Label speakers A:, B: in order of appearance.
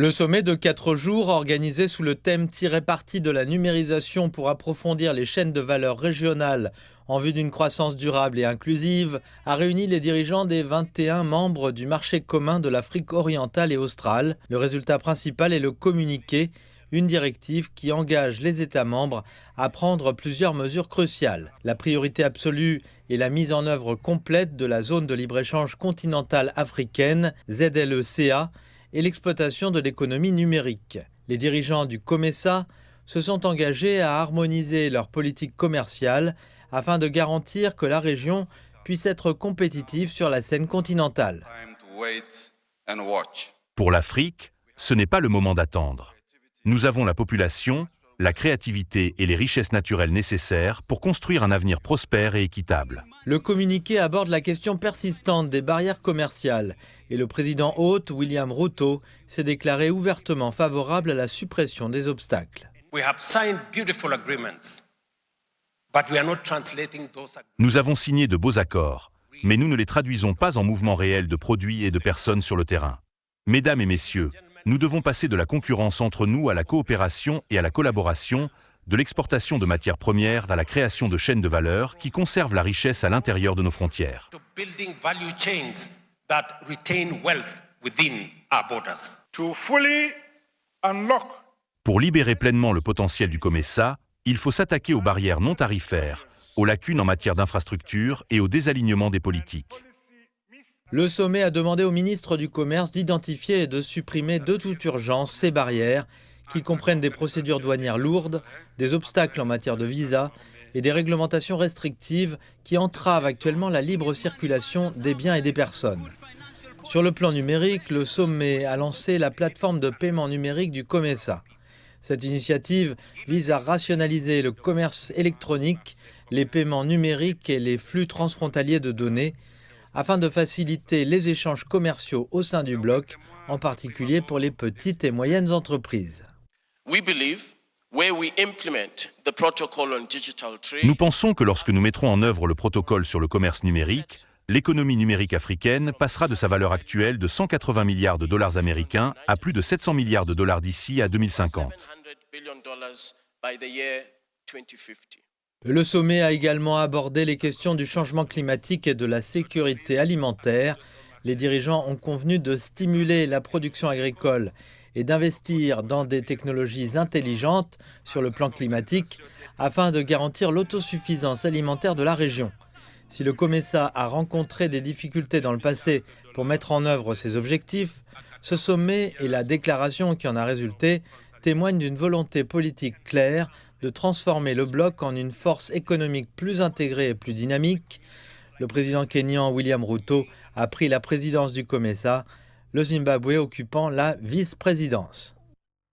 A: Le sommet de 4 jours, organisé sous le thème tiré parti de la numérisation pour approfondir les chaînes de valeur régionales en vue d'une croissance durable et inclusive, a réuni les dirigeants des 21 membres du marché commun de l'Afrique orientale et australe. Le résultat principal est le communiqué, une directive qui engage les États membres à prendre plusieurs mesures cruciales. La priorité absolue est la mise en œuvre complète de la zone de libre-échange continentale africaine, ZLECA, et l'exploitation de l'économie numérique. Les dirigeants du COMESA se sont engagés à harmoniser leur politique commerciale afin de garantir que la région puisse être compétitive sur la scène continentale.
B: Pour l'Afrique, ce n'est pas le moment d'attendre. Nous avons la population, la créativité et les richesses naturelles nécessaires pour construire un avenir prospère et équitable.
A: Le communiqué aborde la question persistante des barrières commerciales et le président hôte, William Ruto, s'est déclaré ouvertement favorable à la suppression des obstacles.
B: Nous avons signé de beaux accords, mais nous ne les traduisons pas en mouvements réels de produits et de personnes sur le terrain. Mesdames et messieurs, nous devons passer de la concurrence entre nous à la coopération et à la collaboration, de l'exportation de matières premières à la création de chaînes de valeur qui conservent la richesse à l'intérieur de nos frontières. Pour libérer pleinement le potentiel du COMESA, il faut s'attaquer aux barrières non tarifaires, aux lacunes en matière d'infrastructures et au désalignement des politiques.
A: Le sommet a demandé au ministre du Commerce d'identifier et de supprimer de toute urgence ces barrières qui comprennent des procédures douanières lourdes, des obstacles en matière de visa et des réglementations restrictives qui entravent actuellement la libre circulation des biens et des personnes. Sur le plan numérique, le sommet a lancé la plateforme de paiement numérique du COMESA. Cette initiative vise à rationaliser le commerce électronique, les paiements numériques et les flux transfrontaliers de données, afin de faciliter les échanges commerciaux au sein du bloc, en particulier pour les petites et moyennes entreprises.
B: Nous pensons que lorsque nous mettrons en œuvre le protocole sur le commerce numérique, l'économie numérique africaine passera de sa valeur actuelle de 180 milliards de dollars américains à plus de 700 milliards de dollars d'ici à 2050.
A: Le sommet a également abordé les questions du changement climatique et de la sécurité alimentaire. Les dirigeants ont convenu de stimuler la production agricole et d'investir dans des technologies intelligentes sur le plan climatique afin de garantir l'autosuffisance alimentaire de la région. Si le COMESA a rencontré des difficultés dans le passé pour mettre en œuvre ses objectifs, ce sommet et la déclaration qui en a résulté témoignent d'une volonté politique claire de transformer le bloc en une force économique plus intégrée et plus dynamique. Le président kényan William Ruto a pris la présidence du COMESA, le Zimbabwe occupant la vice-présidence.